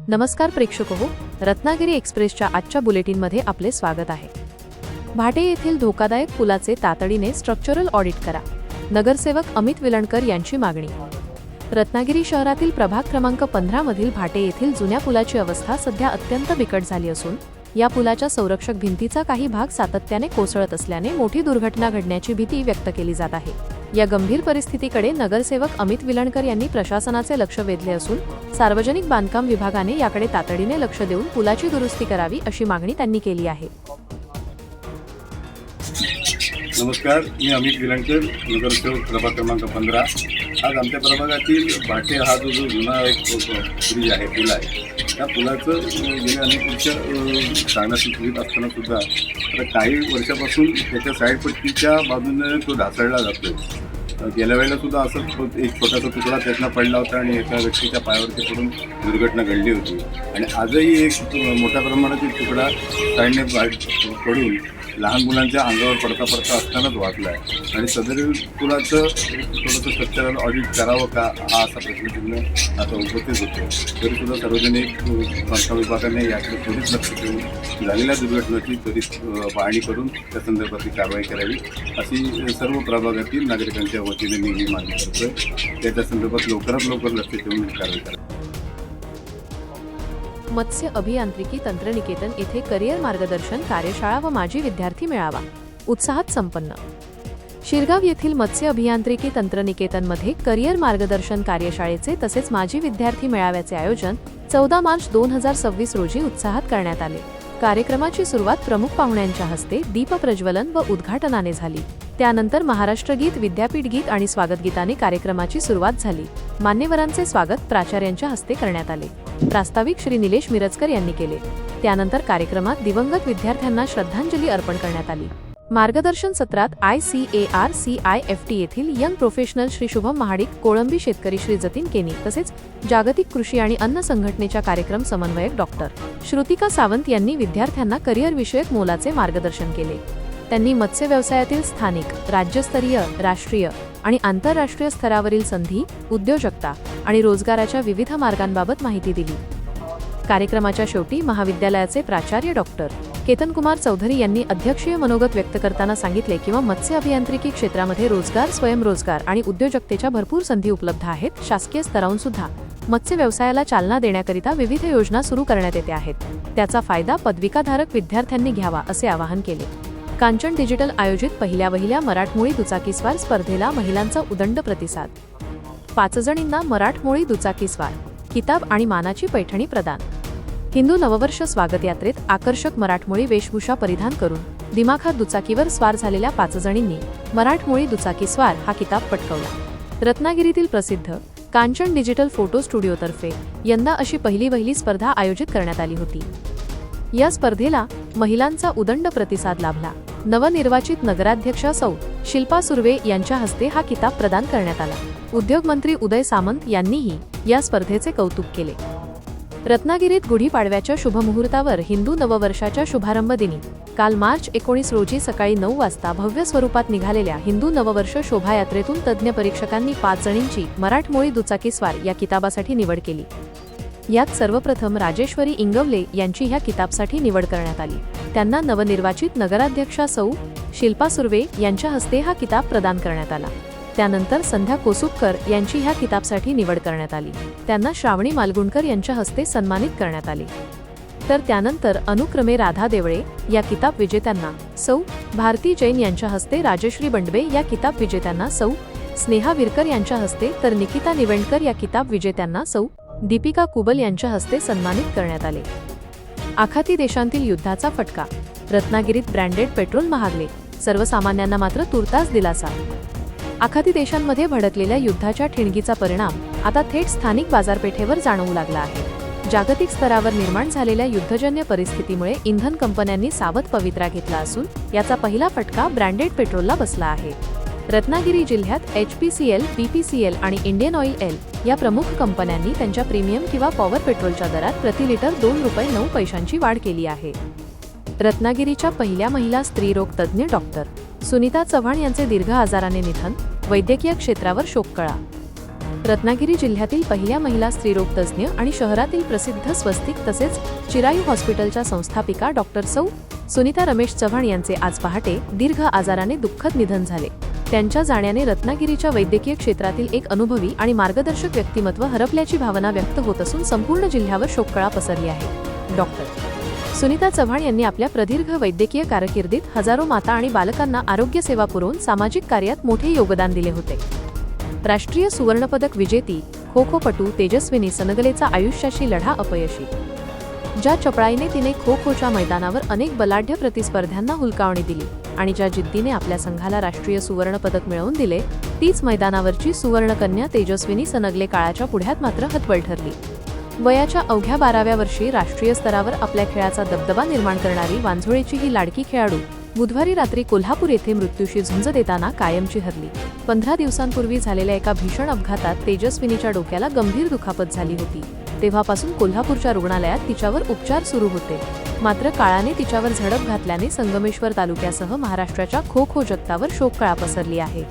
नमस्कार प्रेक्षक रत्नागिरी एक्सप्रेसच्या आजच्या बुलेटिनमध्ये आपले स्वागत आहे। भाटे येथील धोकादायक पुलाचे तातडीने स्ट्रक्चरल ऑडिट करा, नगरसेवक अमित विलणकर यांची मागणी। रत्नागिरी शहरातील प्रभाग क्रमांक 15 मधील भाटे येथील जुन्या पुलाची अवस्था सध्या अत्यंत बिकट झाली असून या पुलाच्या संरक्षक भिंतीचा काही भाग सातत्याने कोसळत असल्याने मोठी दुर्घटना घडण्याची भीती व्यक्त केली जात आहे। या गंभीर परिस्थितीकडे नगरसेवक अमित विलणकर यांनी प्रशासनाचे लक्ष वेधले असून सार्वजनिक बांधकाम विभागाने याकडे तातडीने लक्ष देऊन पुलाची दुरुस्ती करावी अशी मागणी त्यांनी केली आहे। नमस्कार, मी अमित विलणकर, नगरसेवक प्रभाग क्रमांक 15। आज आमच्या प्रभागातील भाटे हा जो जुना एक ब्रिज आहे, पूल आहे, त्या पुलाचं गेल्या अनेक वर्ष चांगल्या सुविधा असताना सुद्धा आता काही वर्षापासून त्याच्या साईडपट्टीच्या बाजूने तो ढासळला जातो। गेल्या वेळेला सुद्धा असं एक छोटासा तुकडा त्यातनं पडला होता आणि एका व्यक्तीच्या पायावरती पडून दुर्घटना घडली होती आणि आजही एक मोठ्या प्रमाणातील तुकडा साईडने पडून लहान मुलांच्या अंगावर पडता असतानाच वाचला आहे आणि सदरील पुलाचं थोडंसं स्ट्रक्चरल ऑडिट करावं का हा असा प्रश्नचिन्ह आता उपस्थित होतो। तरीसुद्धा सार्वजनिक बांधकाम विभागाने याकडे त्वरित लक्ष देऊन झालेल्या दुर्घटनेची त्वरित पाहणी करून त्या संदर्भातली कारवाई करावी अशी सर्व प्रभागातील नागरिकांच्या वतीने मी ही मागणी करतोय। त्याच्या संदर्भात लवकरात लवकर लक्ष देऊन कारवाई करावी। मत्स्य अभियांत्रिकी तंत्रनिकेतन येथे करिअर मार्गदर्शन कार्यशाळा व माजी विद्यार्थी मेळावा उत्साहात संपन्न। शिरगाव येथील मत्स्य अभियांत्रिकी तंत्रनिकेतनमध्ये करिअर मार्गदर्शन कार्यशाळेचे तसेच माजी विद्यार्थी मेळाव्याचे आयोजन 14 मार्च 2026 रोजी उत्साहात करण्यात आले। कार्यक्रमाची सुरुवात प्रमुख पाहुण्यांच्या हस्ते दीप प्रज्वलन व उद्घाटनाने झाली। त्यानंतर महाराष्ट्र गीत, विद्यापीठ गीत आणि स्वागत गीताने कार्यक्रमाची सुरुवात झाली। मान्यवरांचे स्वागत प्राचार्यांच्या हस्ते करण्यात आले। प्रास्ताविक श्री निलेश मिरजकर यांनी केले। त्यानंतर कार्यक्रमात दिवंगत विद्यार्थ्यांना श्रद्धांजली अर्पण करण्यात आली। मार्गदर्शन सत्रात ICARCIFT येथील यंग प्रोफेशनल श्री शुभम महाडिक, कोळंबी शेतकरी श्री जतीन केनी तसेच जागतिक कृषी आणि अन्न संघटनेच्या कार्यक्रम समन्वयक डॉक्टर श्रुतिका सावंत यांनी विद्यार्थ्यांना करिअर विषयक मोलाचे मार्गदर्शन केले। त्यांनी मत्स्य व्यवसायातील स्थानिक, राज्यस्तरीय, राष्ट्रीय आणि आंतरराष्ट्रीय स्तरावरील संधी, उद्योजकता आणि रोजगाराच्या विविध मार्गांबाबत माहिती दिली। कार्यक्रमाच्या शेवटी महाविद्यालयाचे प्राचार्य डॉक्टर केतन कुमार चौधरी यांनी अध्यक्षीय मनोगत व्यक्त करताना सांगितले की मत्स्य अभियांत्रिकी क्षेत्रामध्ये रोजगार, स्वयंरोजगार आणि उद्योजकतेच्या भरपूर संधी उपलब्ध आहेत। शासकीय स्तरावरून सुद्धा मत्स्य व्यवसायाला चालना देण्याकरिता विविध योजना सुरू करण्यात येते आहेत। त्याचा फायदा पदविकाधारक विद्यार्थ्यांनी घ्यावा असे आवाहन केले। कांचन डिजिटल आयोजित पहिल्या मराठमोळी दुचाकीस्वार स्पर्धेला महिलांचा उदंड प्रतिसाद। 5 जणींना मराठमोळी दुचाकीस्वार किताब आणि मानाची पैठणी प्रदान। हिंदू नववर्ष स्वागत यात्रेत आकर्षक मराठमोळी वेशभूषा परिधान करून दिमाखात दुचाकीवर स्वार झालेल्या 5 जणींनी मराठमोळी दुचाकीस्वार हा किताब पटकावला। रत्नागिरीतील प्रसिद्ध कांचन डिजिटल फोटो स्टुडिओतर्फे यंदा अशी पहिली स्पर्धा आयोजित करण्यात आली होती। या स्पर्धेला महिलांचा उदंड प्रतिसाद लाभला। नवनिर्वाचित नगराध्यक्षा सौ शिल्पा सुर्वे यांच्या हस्ते हा किताब प्रदान करण्यात आला। उद्योग मंत्री उदय सामंत यांनीही या स्पर्धेचे कौतुक केले। रत्नागिरीत गुढीपाडव्याच्या शुभमुहूर्तावर हिंदू नववर्षाच्या शुभारंभ दिनी काल मार्च 19 रोजी सकाळी 9 वाजता भव्य स्वरूपात निघालेल्या हिंदू नववर्ष शोभायात्रेतून तज्ज्ञ परीक्षकांनी 5 जणींची मराठमोळी दुचाकीस्वार या किताबासाठी निवड केली। यात सर्वप्रथम राजेश्वरी इंगवले यांची ह्या किताबसाठी निवड करण्यात आली। त्यांना नवनिर्वाचित नगराध्यक्षा सौ शिल्पा सुर्वे यांच्या हस्ते हा किताब प्रदान करण्यात आला। त्यानंतर संध्या कोसुपकर यांची ह्या किताबसाठी निवड करण्यात आली। त्यांना श्रावणी मालगुणकर यांच्या हस्ते सन्मानित करण्यात आले। तर त्यानंतर अनुक्रमे राधा देवळे या किताब विजेत्यांना सौ भारती जैन यांच्या हस्ते, राजश्री बंडवे या किताब विजेत्यांना सौ स्नेहा विरकर यांच्या हस्ते, तर निकिता निवेंडकर या किताब विजेत्यांना सौ दीपिका कुबल यांच्या हस्ते सन्मानित करण्यात आले। आखाती देशांतील युद्धाचा फटका, रत्नागिरीत ब्रँडेड पेट्रोल महागले, सर्वसामान्यांना मात्र तुर्तास दिलासा। आखाती देशांमध्ये भडकलेल्या युद्धाच्या ठिणगीचा परिणाम आता थेट स्थानिक बाजारपेठेवर जाणवू लागला आहे। जागतिक स्तरावर निर्माण झालेल्या युद्धजन्य परिस्थितीमुळे इंधन कंपन्यांनी सावध पवित्रा घेतला असून याचा पहिला फटका ब्रँडेड पेट्रोलला बसला आहे। रत्नागिरी जिल्ह्यात HPCL, BPCL आणि इंडियन ऑइल एल या प्रमुख कंपन्यांनी त्यांच्या प्रीमियम किंवा पॉवर पेट्रोलच्या दरात प्रति लिटर 2 रुपये 9 पैशांची वाढ केली आहे। रत्नागिरीच्या पहिल्या महिला स्त्रीरोग तज्ज्ञ डॉक्टर सुनीता चव्हाण यांचे दीर्घ आजाराने निधन, वैद्यकीय क्षेत्रावर शोककळा। रत्नागिरी जिल्ह्यातील पहिल्या महिला स्त्रीरोग तज्ज्ञ आणि शहरातील प्रसिद्ध स्वस्तिक तसेच चिरायू हॉस्पिटलच्या संस्थापिका डॉक्टर सौ सुनीता रमेश चव्हाण यांचे आज पहाटे दीर्घ आजाराने दुःखद निधन झाले. त्यांच्या जाण्याने रत्नागिरीच्या वैद्यकीय क्षेत्रातील एक अनुभवी आणि मार्गदर्शक व्यक्तिमत्व हरपल्याची भावना व्यक्त होत असून संपूर्ण जिल्ह्यावर शोककळा पसरली आहे. डॉक्टर सुनीता चव्हाण यांनी आपल्या प्रदीर्घ वैद्यकीय कारकिर्दीत हजारो माता आणि बालकांना आरोग्य सेवा पुरवून सामाजिक कार्यात मोठे योगदान दिले होते. राष्ट्रीय सुवर्णपदक विजेती खो खोपटू तेजस्विनी सनगलेचा आयुष्याशी लढा अपयशी. ज्या चपळाईने तिने खो खोच्या मैदानावर अनेक बलाढ्य प्रतिस्पर्ध्यांना हुलकावणी दिली आणि ज्या जिद्दीने आपल्या संघाला राष्ट्रीय सुवर्णपदक मिळवून दिले, तीच मैदानावरची सुवर्णकन्या तेजस्विनी सनगले काळाच्या पुढ्यात मात्र हतबल ठरली. वयाच्या अवघ्या 12व्या वर्षी राष्ट्रीय स्तरावर आपल्या खेळाचा दबदबा निर्माण करणारी वांझोळेची ही लाडकी खेळाडू बुधवारी रात्री कोल्हापूर येथे मृत्यूशी झुंज देताना कायमची हरली. 15 दिवसांपूर्वी झालेल्या एका भीषण अपघातात तेजस्विनीच्या डोक्याला गंभीर दुखापत झाली होती. तेव्हापासून कोल्हापूरच्या रुग्णालयात तिच्यावर उपचार सुरू होते. मात्र काळाने तिच्यावर झडप घातल्याने संगमेश्वर तालुक्यासह महाराष्ट्राच्या खो खो जगतावर शोककळा पसरली आहे.